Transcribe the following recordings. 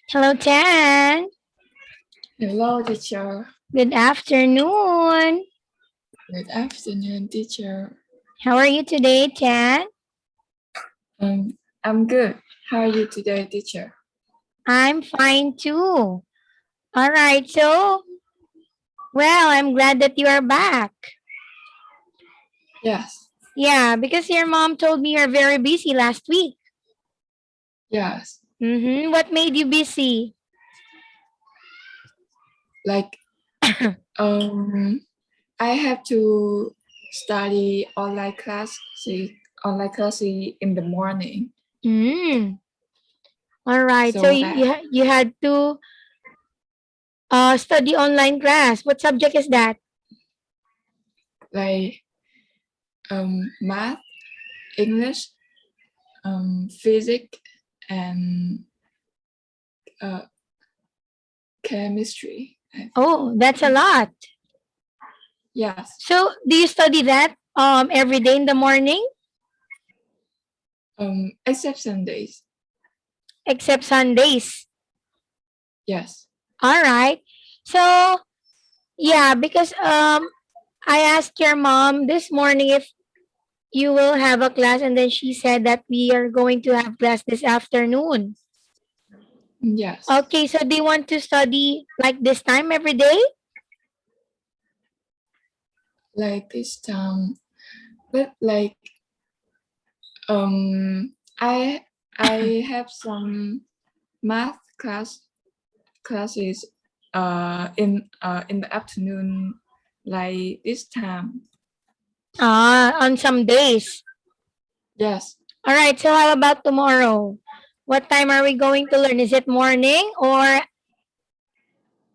Hello, Tan. Hello, teacher. Good afternoon. Good afternoon, teacher. How are you today, Tan? I'm good. How are you today, teacher? I'm fine too. All right, so, well, I'm glad that you are back. Yes. Yeah, because your mom told me you're very busy last week. Yes. What made you busy? Like, I have to study online class in the morning. All right, so you had to study online class. What subject is that? Like, math, English, physics, and chemistry. Oh, that's a lot. Yes. So, do you study that every day in the morning? Except Sundays. Except Sundays. Yes. All right. So, yeah, because I asked your mom this morning if you will have a class, and then she said that we are going to have class this afternoon. Yes. Okay, so do you want to study like this time every day? Like this time, but like I have some math classes in the afternoon, like this time. On some days. Yes. All right, so how about tomorrow? What time are we going to learn? Is it morning or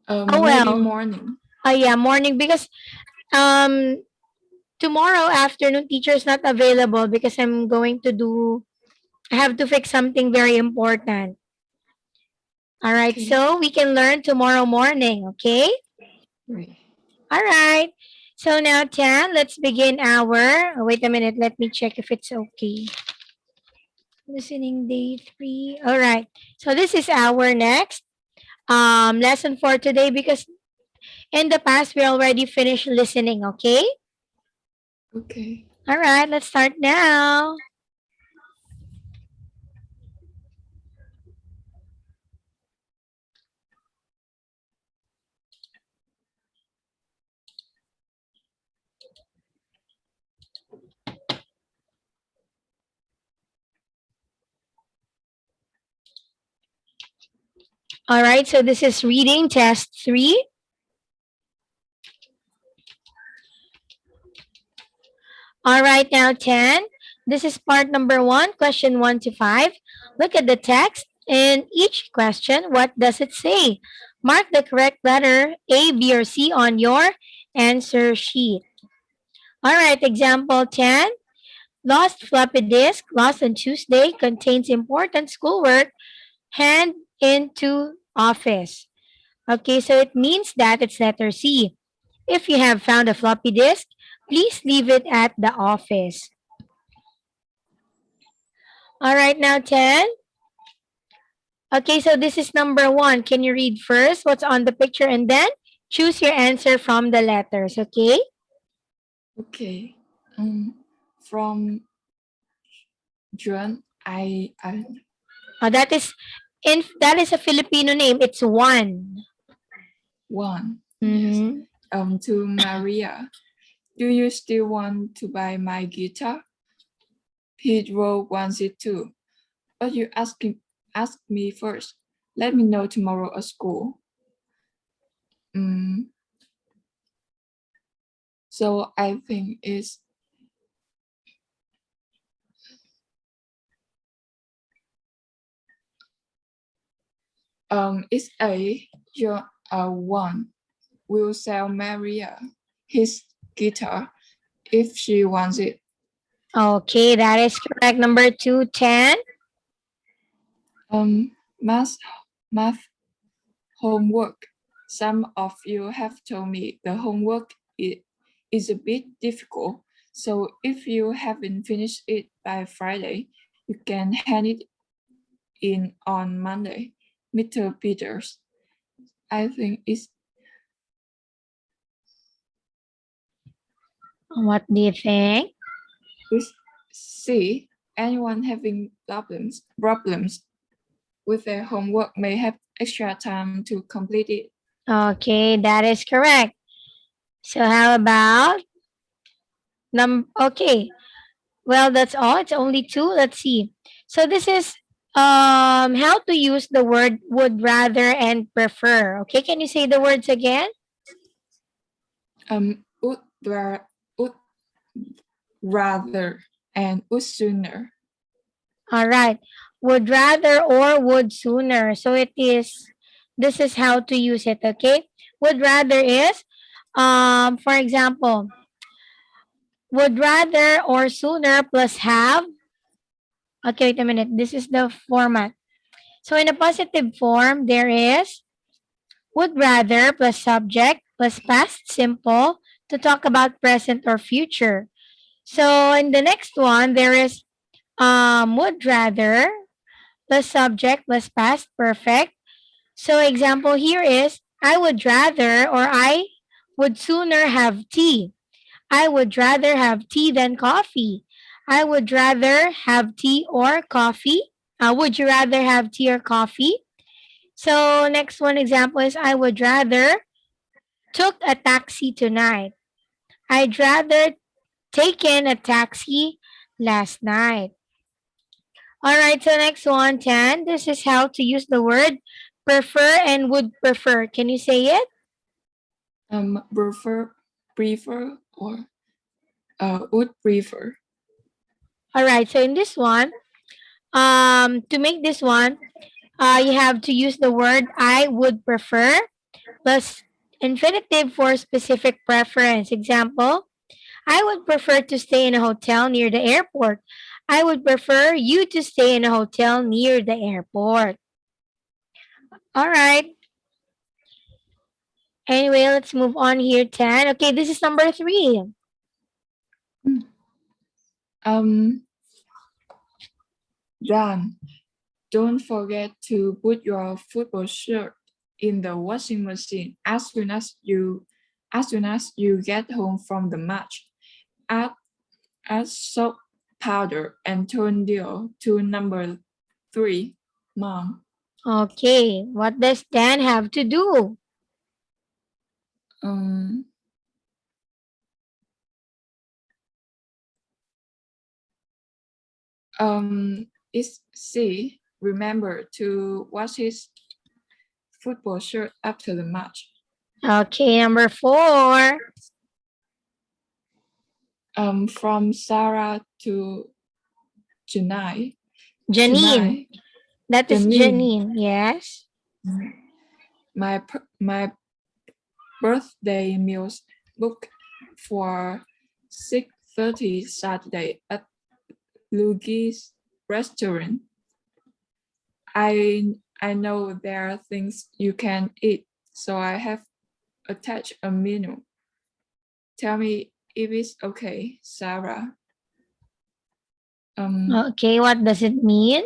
maybe morning. Oh yeah, morning, because tomorrow afternoon teacher is not available because I have to fix something very important. All right, Okay. so we can learn tomorrow morning, okay? Right. All right. So now, Tan, let's begin wait a minute, let me check if it's okay. Listening day 3. All right. So this is our next lesson for today, because in the past we already finished listening, okay? Okay. All right, let's start now. All right, so this is reading test 3. All right, now 10. This is part number 1, question 1 to 5. Look at the text. In each question, what does it say? Mark the correct letter A, B, or C on your answer sheet. All right, example 10. Lost floppy disk, lost on Tuesday, contains important schoolwork, hand into office. Okay, so it means that it's letter C. If you have found a floppy disk, please leave it at the office. All right, now 10. Okay, so this is number 1. Can you read first what's on the picture and then choose your answer from the letters, okay? Okay. From John, that is a Filipino name. It's one. Yes. To Maria, do you still want to buy my guitar? Pedro wants it too, but you ask me first. Let me know tomorrow at school. So I think it's your one will sell Maria his guitar if she wants it. Okay, that is correct. Number 2, 10. Math homework. Some of you have told me the homework is a bit difficult, so if you haven't finished it by Friday, you can hand it in on Monday. Mr. Peters, I think it's What do you think? with C. Anyone having problems with their homework may have extra time to complete it. Okay, that is correct. So how about okay. Well, that's all. It's only two. Let's see. So this is how to use the word would rather and prefer. Okay, can you say the words again? Would rather and would sooner. All right. Would rather or would sooner. So this is how to use it, okay? Would rather is for example, would rather or sooner plus have. Okay, wait a minute. This is the format. So in a positive form, there is would rather plus subject plus past simple to talk about present or future. So in the next one, there is would rather plus subject plus past perfect. So example here is I would rather or I would sooner have tea. I would rather have tea than coffee. I would rather have tea or coffee. Would you rather have tea or coffee? So next one example is I would rather took a taxi tonight. I'd rather taken a taxi last night. All right, so next one, 10. This is how to use the word prefer and would prefer. Can you say it? Prefer or would prefer. All right, so in this one, to make this one, you have to use the word I would prefer plus infinitive for specific preference. Example, I would prefer to stay in a hotel near the airport. I would prefer you to stay in a hotel near the airport. All right. Anyway, let's move on here, 10. Okay, this is number 3. Um, Dan, don't forget to put your football shirt in the washing machine as soon as you get home from the match. Add add soap powder and turn deal to number 3, Mom. Okay, what does Dan have to do? Um, is C. Remember to wash his football shirt after the match. Okay, number 4. From Sarah to Janai. Janine. That is Janine. Janine, yes. My birthday meals booked for 6:30 Saturday at Lugi's restaurant. I know there are things you can eat, so I have attached a menu. Tell me if it's okay, Sarah. Okay, what does it mean?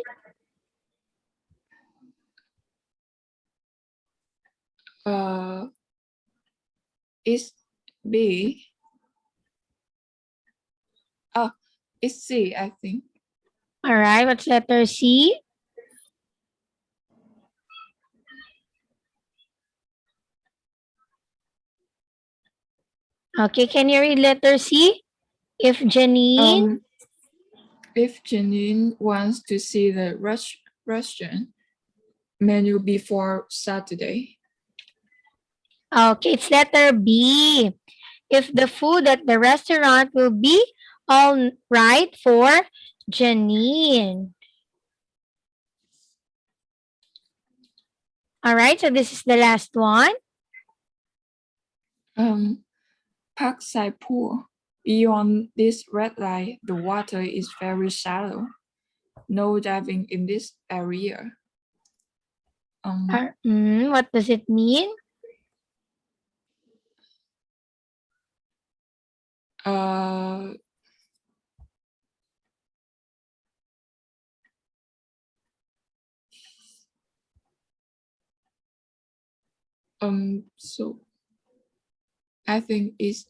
It's B. Oh, it's C, I think. All right, what's letter C? Okay, can you read letter C? If Janine. If Janine wants to see the restaurant menu before Saturday. Okay, it's letter B. If the food at the restaurant will be all right for Janine. All right, so this is the last one. Parkside Pool. Beyond this red light, the water is very shallow. No diving in this area. What does it mean? Uh, so I think it's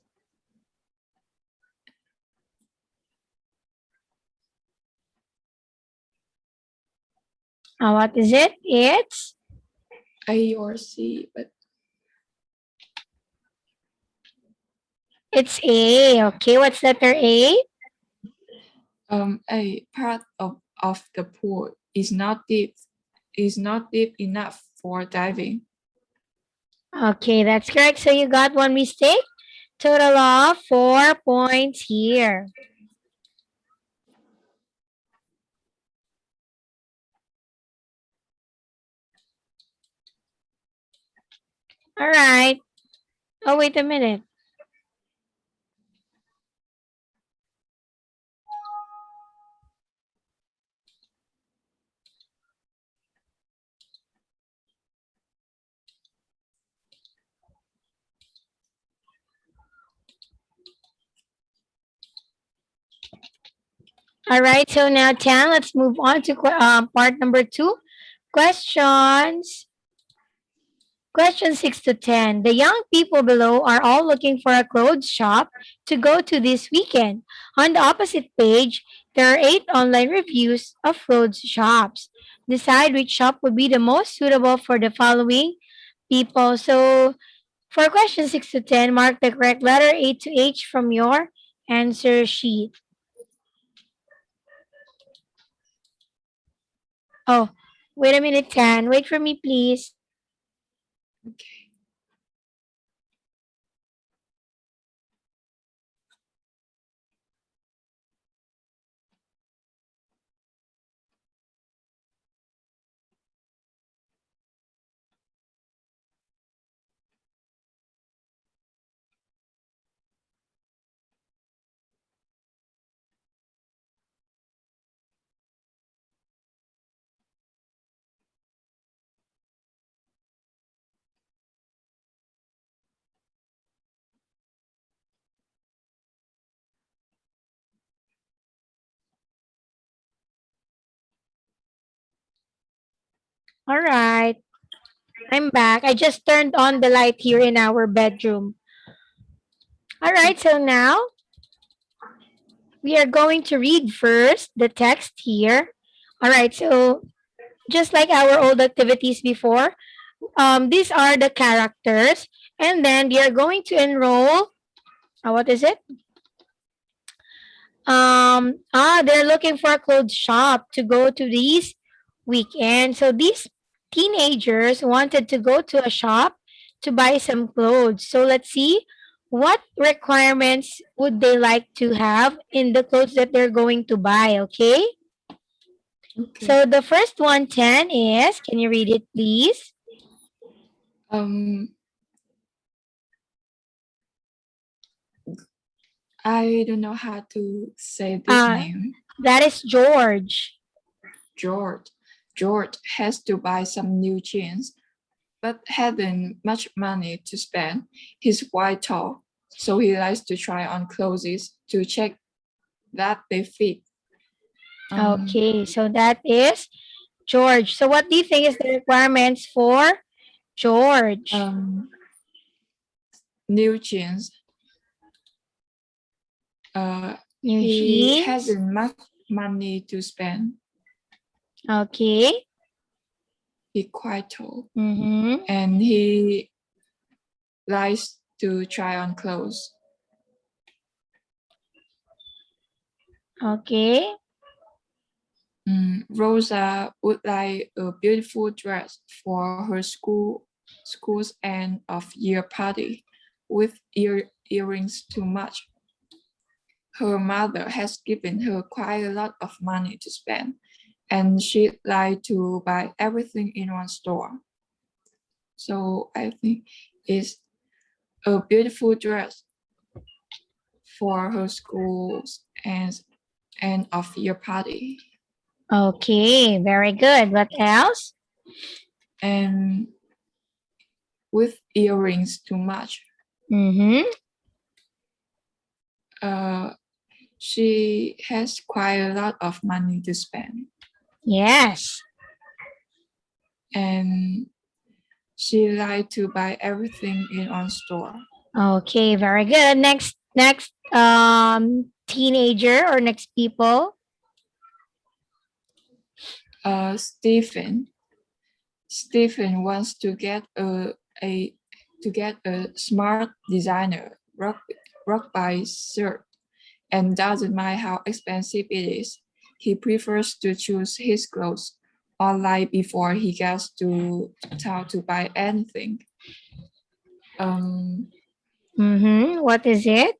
What is it? It's A or C, but it's A. Okay, what's letter A? a part of the pool is not deep enough for diving. Okay, that's correct. So you got one mistake. Total of 4 points here. All right. Oh, wait a minute. All right. So now, Tan, let's move on to part number 2. Questions. Question 6 to 10. The young people below are all looking for a clothes shop to go to this weekend. On the opposite page, there are 8 online reviews of clothes shops. Decide which shop would be the most suitable for the following people. So, for question 6 to 10, mark the correct letter A to H from your answer sheet. Oh, wait a minute, Tan. Wait for me, please. Okay. All right. I'm back. I just turned on the light here in our bedroom. All right, so now we are going to read first the text here. All right, so just like our old activities before, these are the characters, and then they are going to enroll. What is it? They're looking for a clothes shop to go to this weekend. So these teenagers wanted to go to a shop to buy some clothes. So let's see what requirements would they like to have in the clothes that they're going to buy, okay? Okay. So the first one, 10, is, can you read it, please? I don't know how to say this name. That is George. George. George has to buy some new jeans, but hadn't much money to spend. He's quite tall, so he likes to try on clothes to check that they fit. Okay, so that is George. So what do you think is the requirements for George? New jeans. New He jeans. hasn't much money to spend. Okay. He's quite tall, Mm-hmm. and he likes to try on clothes. Okay. Rosa would like a beautiful dress for her school's end of year party with earrings to match. Her mother has given her quite a lot of money to spend, and she'd like to buy everything in one store. So I think it's a beautiful dress for her school's end of year party. Okay, very good. What else? And with earrings to match. Mm-hmm. She has quite a lot of money to spend, Yes. and she likes to buy everything in one store. Okay, very good. Next teenager or next people. Stephen. Stephen wants to get a smart designer rock by shirt and doesn't mind how expensive it is. He prefers to choose his clothes online before he gets to town to buy anything. Um, What is it?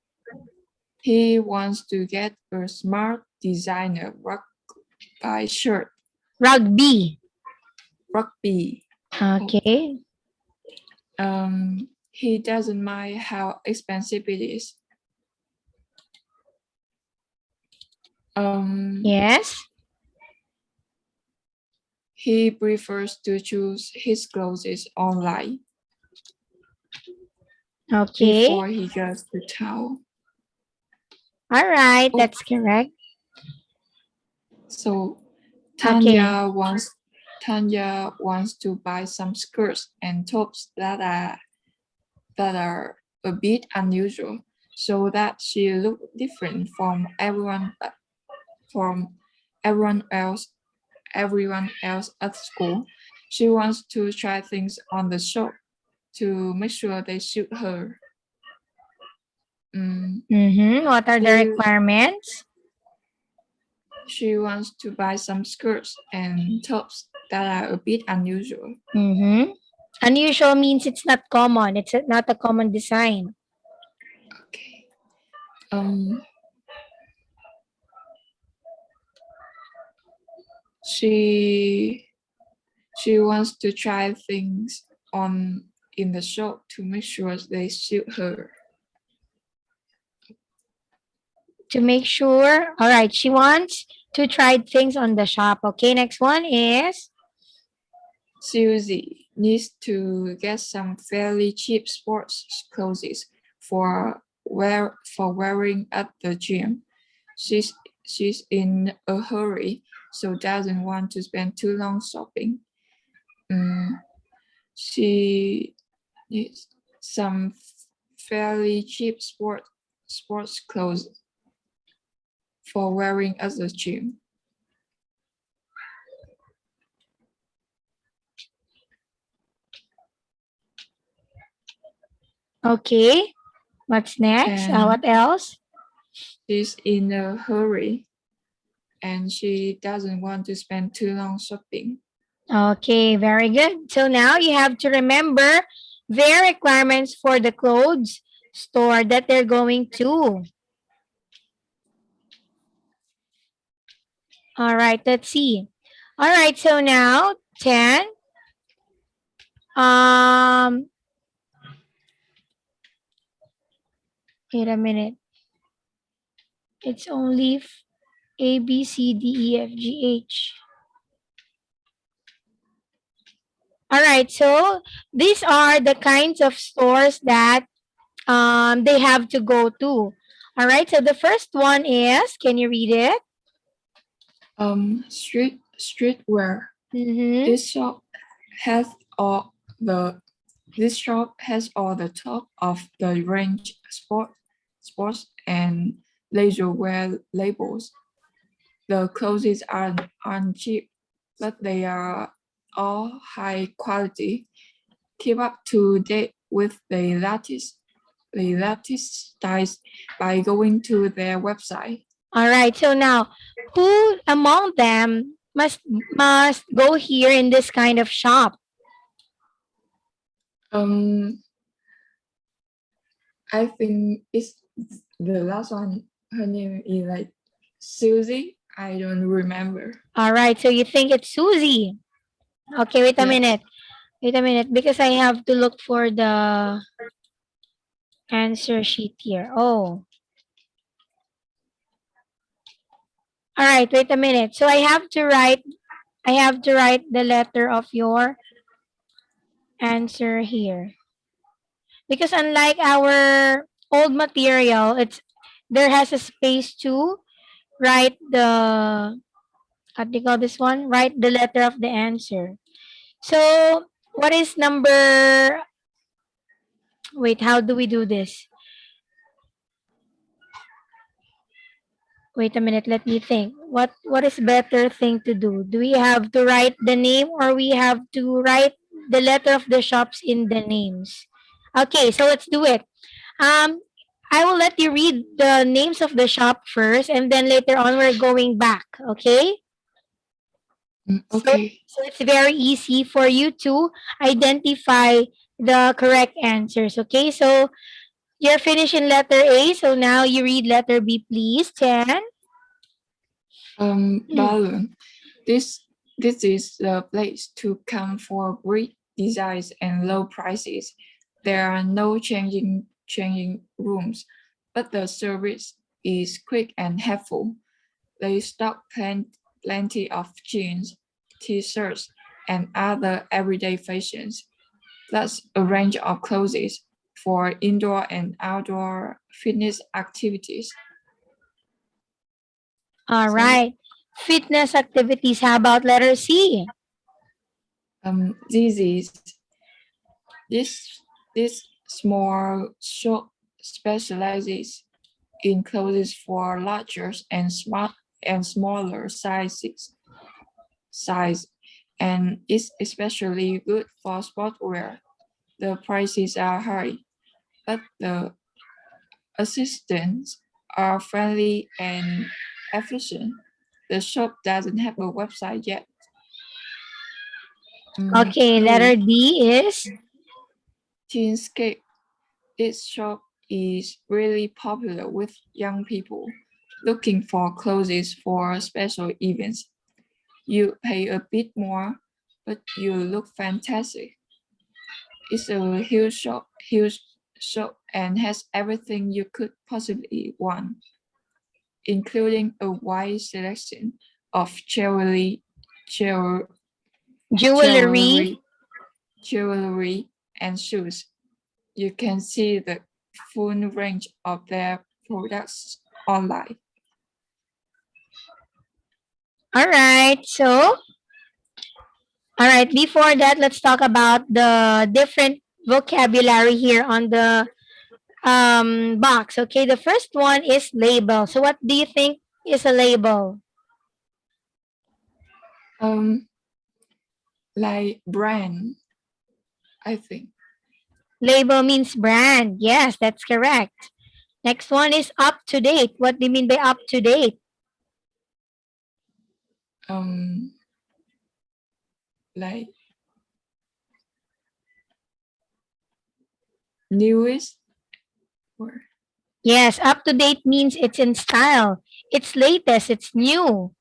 he wants to get a smart designer rock by shirt, Rugby. rugby. Okay. He doesn't mind how expensive it is. Yes. He prefers to choose his clothes online Okay. before he goes to town. All right, Oh. that's correct. So Okay. Tanya wants to buy some skirts and tops that are a bit unusual, so that she look different from everyone else everyone else at school. She wants to try things on the shop to make sure they suit her. What are the She, requirements? she wants to buy some skirts and tops that are a bit unusual. Unusual means it's not common. It's not a common design. Okay. Um, she she wants to try things on in the shop to make sure they suit her. To make sure. All right, she wants to try things on the shop. Okay, next one is Susie needs to get some fairly cheap sports clothes for wearing at the gym. She's in a hurry, so doesn't want to spend too long shopping. She needs some fairly cheap sports clothes for wearing at the gym. okay. What's next? And What else? she's in a hurry, and she doesn't want to spend too long shopping. Okay, very good. So now you have to remember their requirements for the clothes store that they're going to. All right, let's see. All right, so now 10. Um, wait a minute. It's only A, B, C, D, E, F, G, H. All right, so these are the kinds of stores that they have to go to. All right, so the first one is, can you read it? Streetwear. This shop has all the top of the range sports and leisure wear labels. The clothes aren't cheap, but they are all high quality. Keep up to date with the latest styles by going to their website. All right, so now who among them must go here in this kind of shop? I think it's the last one. Her name is like Susie. I don't remember. All right, so you think it's Susie. Okay, wait a Yes. minute. Wait a minute, because I have to look for the answer sheet here. Oh. All right, wait a minute. So I have to write the letter of your answer here. Because unlike our old material, there has a space to write the, what do you call this one? Write the letter of the answer. So what is number, wait, how do we do this? Wait a minute, let me think. What is better thing to do? Do we have to write the name or we have to write the letter of the shops in the names? Okay, so let's do it. Um, I will let you read the names of the shop first, and then later on we're going back. Okay? So, Okay. so it's very easy for you to identify the correct answers. Okay, so you're finishing letter A, so now you read letter B, please, Chen. Balloon. This is the place to come for great designs and low prices. There are no changing rooms, but the service is quick and helpful. They stock plenty of jeans, t-shirts, and other everyday fashions, plus a range of clothes for indoor and outdoor fitness activities. All So right. Fitness activities. How about letter C? this is this small shop specializes in clothes for larger and smaller size and is especially good for sportswear. The prices are high, but the assistants are friendly and efficient. The shop doesn't have a website yet. Okay, letter Louis, D is. Teenscape. This shop is really popular with young people looking for clothes for special events. You pay a bit more, but you look fantastic. It's a huge shop and has everything you could possibly want, including a wide selection of jewel- Jewelry. jewelry, jewelry, and shoes. You can see the full range of their products online. All right. So, all right. Before that, let's talk about the different vocabulary here on the box. Okay. The first one is label. So, what do you think is a label? Um, like brand, I think. Label means brand. Yes, that's correct. Next one is up to date. What do you mean by up to date? Um, like newest or Yes, up to date means it's in style. It's latest. It's new.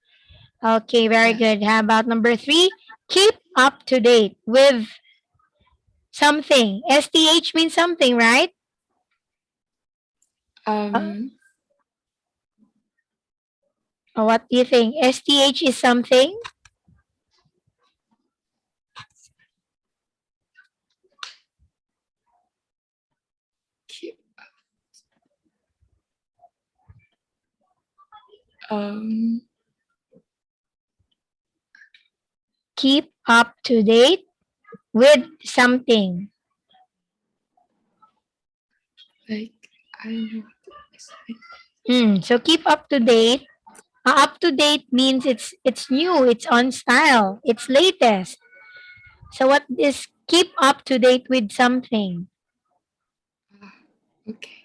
Okay, very yes. good. How about number three? Keep up to date with something. STH means something, right? Uh, Um, what do you think? STH is something? keep um Keep up to date with something. like I don't know what to say. So keep up to date. Up to date means it's new, it's on style, it's latest. So what is keep up to date with something? Ah, okay.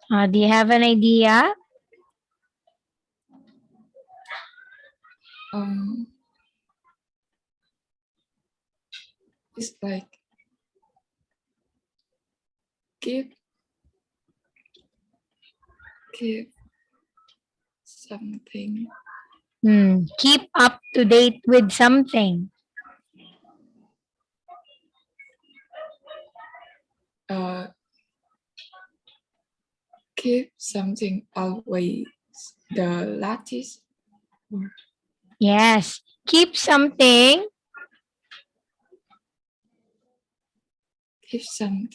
Do you have an idea? It's like give something. Keep up to date with something. Keep something always the latest. Yes. Keep something. Keep something.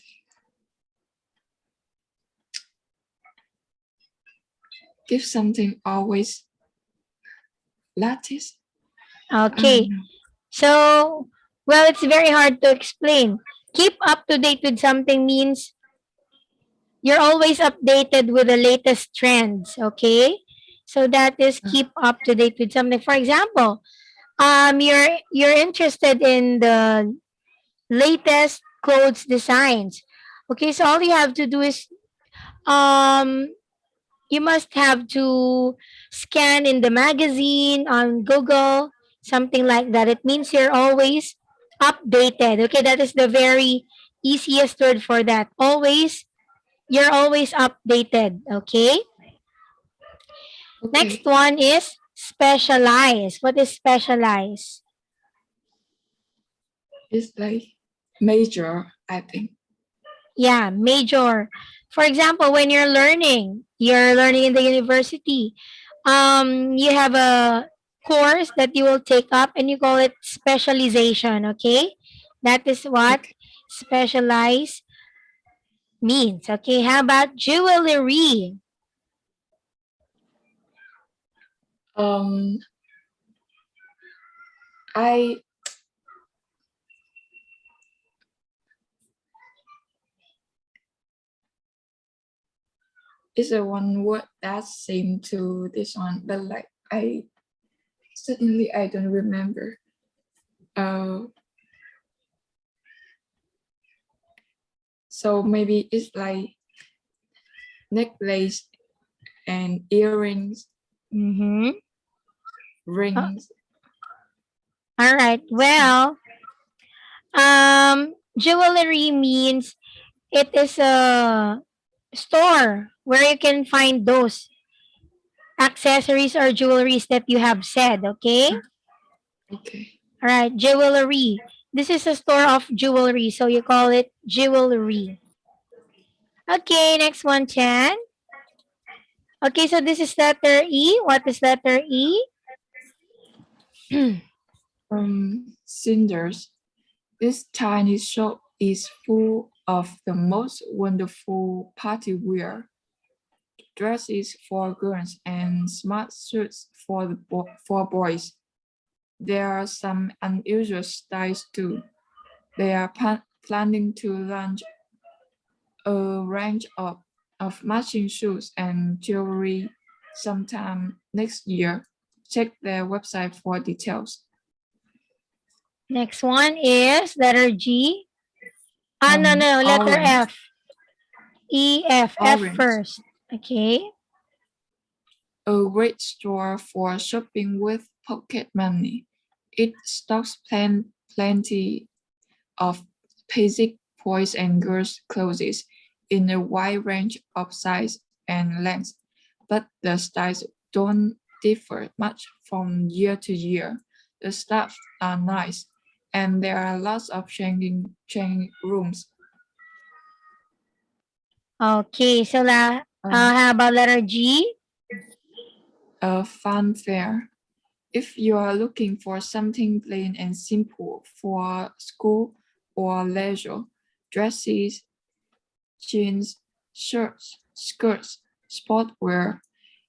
Keep something always latest. Okay. So, well, it's very hard to explain. Keep up to date with something means you're always updated with the latest trends, okay? So that is keep up to date with something. For example, you're interested in the latest clothes designs. Okay, so all you have to do is um you must have to scan in the magazine on Google, something like that. It means you're always updated. Okay, that is the very easiest word for that. Always, you're always updated. Okay. Next Okay. one is specialize. What is specialize? It's like major, I think. Yeah, major. For example, when you're learning in the university, you have a course that you will take up and you call it specialization, okay? That is what Okay. specialize means. Okay, how about jewelry? Um, I it's a one word that's same to this one, but like I suddenly I don't remember. So maybe it's like necklace and earrings, Mm-hmm. rings. All right. Well, jewelry means it is a store where you can find those accessories or jewelries that you have said, okay? Okay. All right, jewelry. This is a store of jewelry, so you call it jewelry. Okay, next one, Chan. Okay, so this is letter E. What is letter E? Cinders. This tiny shop is full of the most wonderful party wear, dresses for girls and smart suits for for boys. There are some unusual styles too. They are planning to launch a range of matching shoes and jewelry sometime next year. Check their website for details. Next one is letter G. No, letter Orange. F. E, F. F Orange. first. Okay. A great store for shopping with pocket money. It stocks plenty of basic boys and girls clothes in a wide range of size and lengths, but the styles don't differ much from year to year. The staff are nice, and there are lots of changing rooms. Okay, so Um, how about letter G? a fun fair. If you are looking for something plain and simple for school or leisure, dresses, jeans, shirts, skirts, sportwear,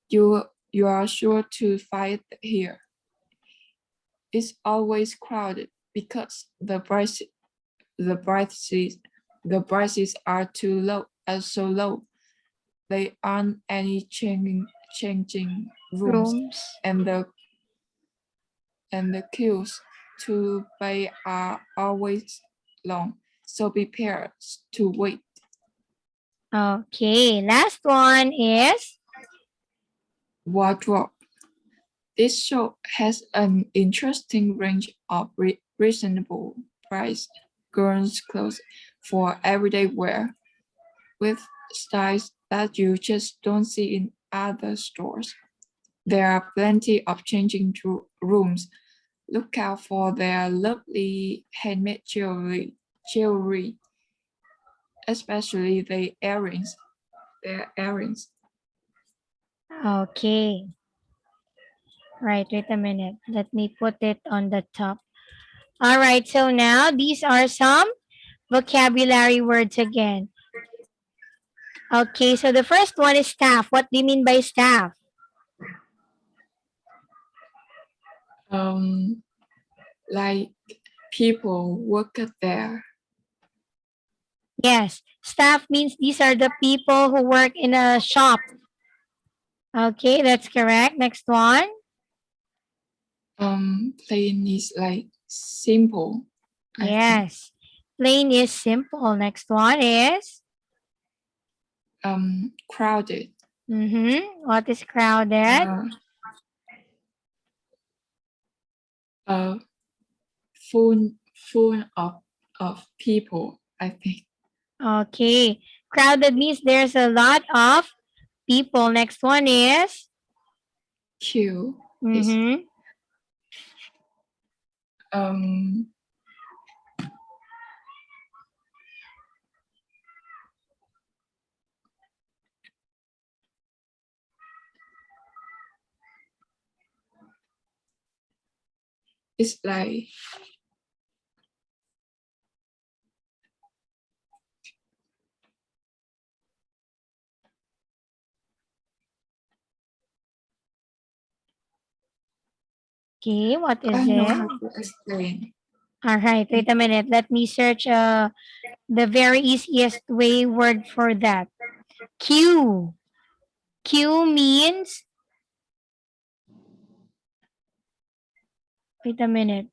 you are sure to find here. It's always crowded because the prices the prices are so low. There aren't any changing rooms, Rooms. and the queues to buy are always long. So prepare to wait. Okay, last one is Wardrobe. This shop has an interesting range of reasonable price girls' clothes for everyday wear, with styles that you just don't see in other stores. There are plenty of changing rooms. Look out for their lovely handmade jewelry, especially the earrings. Their earrings. Okay. Right, wait a minute. Let me put it on the top. All right, so now these are some vocabulary words again. Okay, so the first one is staff. What do you mean by staff? Um, like people work there. Yes, staff means these are the people who work in a shop. Okay, that's correct. Next one. Plain is like simple, I think. Yes, plain is simple. Next one is. Crowded. What is crowded? Uh, uh, full of people, I think. Okay, crowded means there's a lot of people. Next one is. Queue is Mm-hmm. um it's like Okay, what I is don't know it? how to explain. All right, wait a minute. Let me search the very easiest way word for that. Queue. Queue means, wait a minute,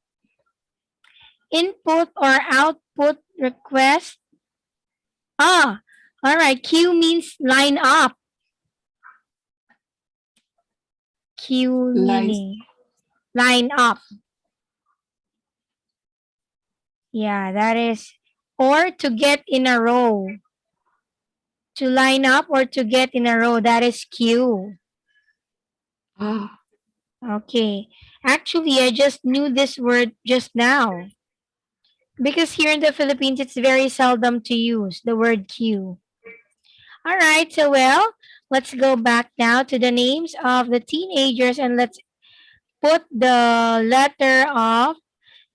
input or output request. Ah, all right. Queue means line up. Queue Like meaning line up. Yeah, that is. Or to get in a row. To line up or to get in a row, that is queue. ah Okay. Actually, I just knew this word just now. Because here in the Philippines, it's very seldom to use the word queue. All right, so well, let's go back now to the names of the teenagers and let's put the letter of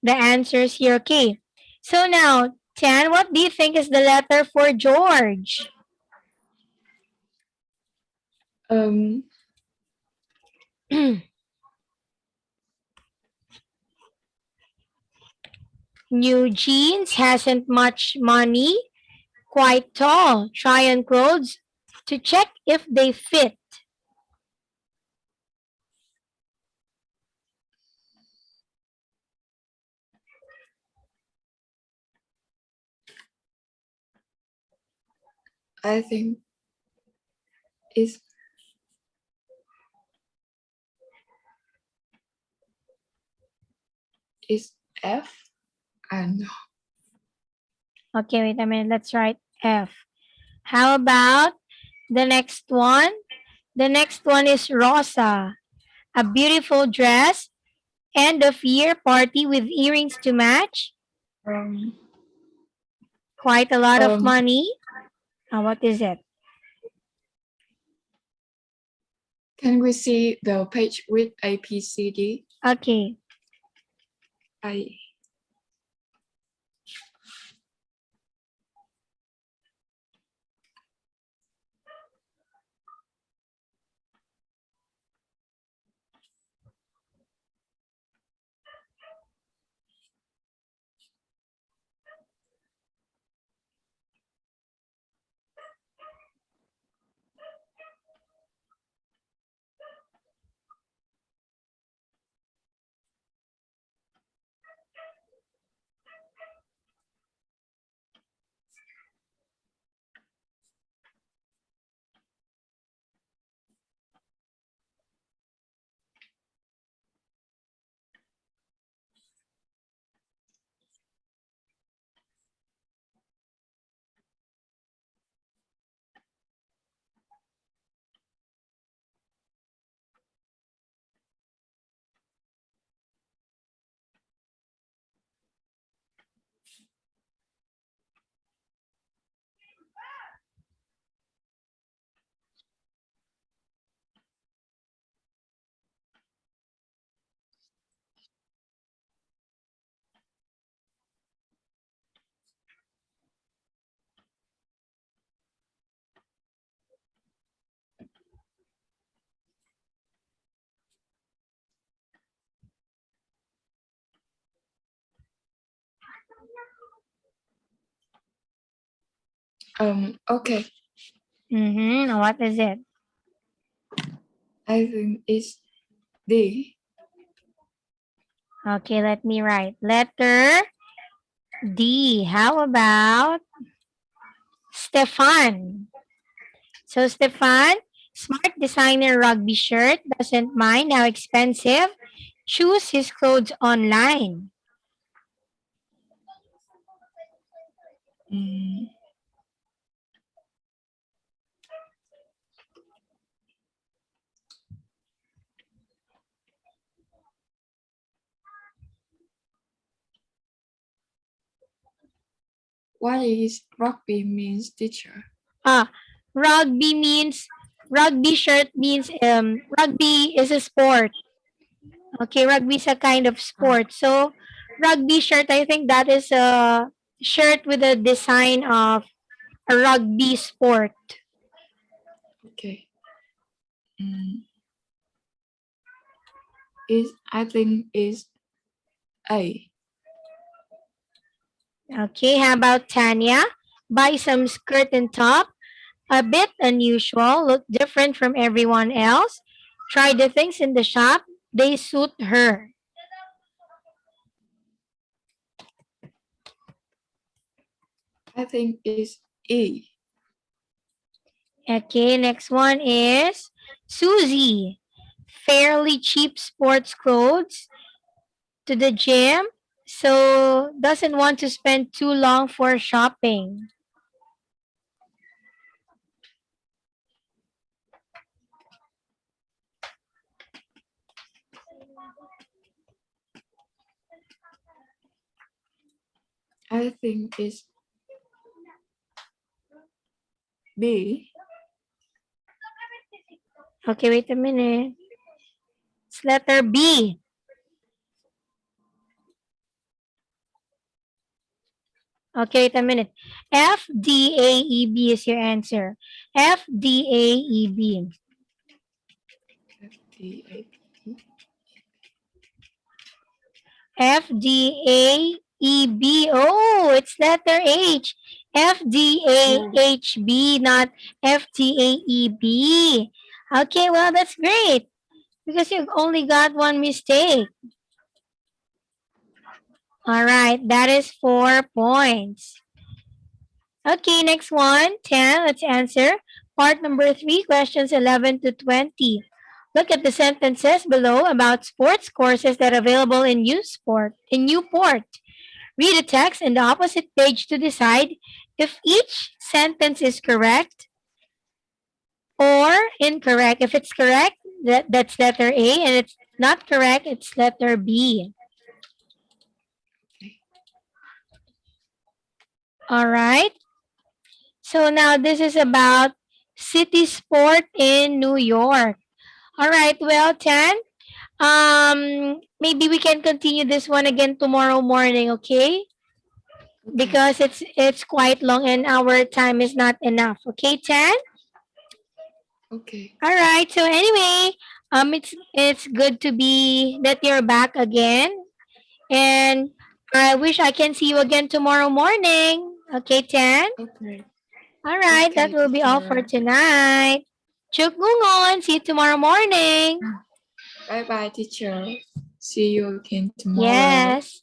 the answers here. Okay, so now, Tan, what do you think is the letter for George? um New jeans, hasn't much money, quite tall, try on clothes to check if they fit. I think it's it's F and Okay, wait a minute, let's write F. How about the next one? The next one is Rosa. A beautiful dress, end of year party with earrings to match, um quite a lot of um money. What is it? can we see the page with ABCD? Okay. I Okay. What is it? I think it's D. Okay, let me write. Letter D. How about Stefan? So Stefan, smart designer rugby shirt, doesn't mind how expensive. Choose his clothes online. Mm, what is rugby means, teacher? Ah, rugby means rugby shirt means rugby is a sport. Okay, rugby is a kind of Ah, sport. So rugby shirt, I think that is a shirt with a design of a rugby sport. okay. Mm, is I think is A. Okay, how about Tanya? Buy some skirt and top. A bit unusual, look different from everyone else. Try the things in the shop. They suit her. I think is E. Okay, next one is Susie. Fairly cheap sports clothes to the gym, so doesn't want to spend too long for shopping. I think is B. Okay, wait a minute. It's letter B. Okay, wait a minute. FDAEB is your answer. FDAEB. F D A B. FDAEB. Oh, it's letter H. Oh, FDAHB, not FDAEB. Okay, well, that's great because you've only got one mistake. All right, that is 4 points. Okay, next one, 10. Let's answer. Part number 3, questions 11 to 20. Look at the sentences below about sports courses that are available in Newport. Read the text in the opposite page to decide if each sentence is correct or incorrect. If it's correct, that's letter A, and it's not correct, it's letter B. okay. All right. So now this is about city sport in New York. All right. Well, Tan, maybe we can continue this one again tomorrow morning, okay? Okay. Because it's quite long and our time is not enough. Okay, Tan? Okay. All right. So anyway, it's good to be that you're back again, and I wish I can see you again tomorrow morning. Okay, Tan. Okay. All right. That Okay, will be all for teacher. tonight. Chukngungon. See you tomorrow morning. Bye bye, teacher. See you again tomorrow. Yes.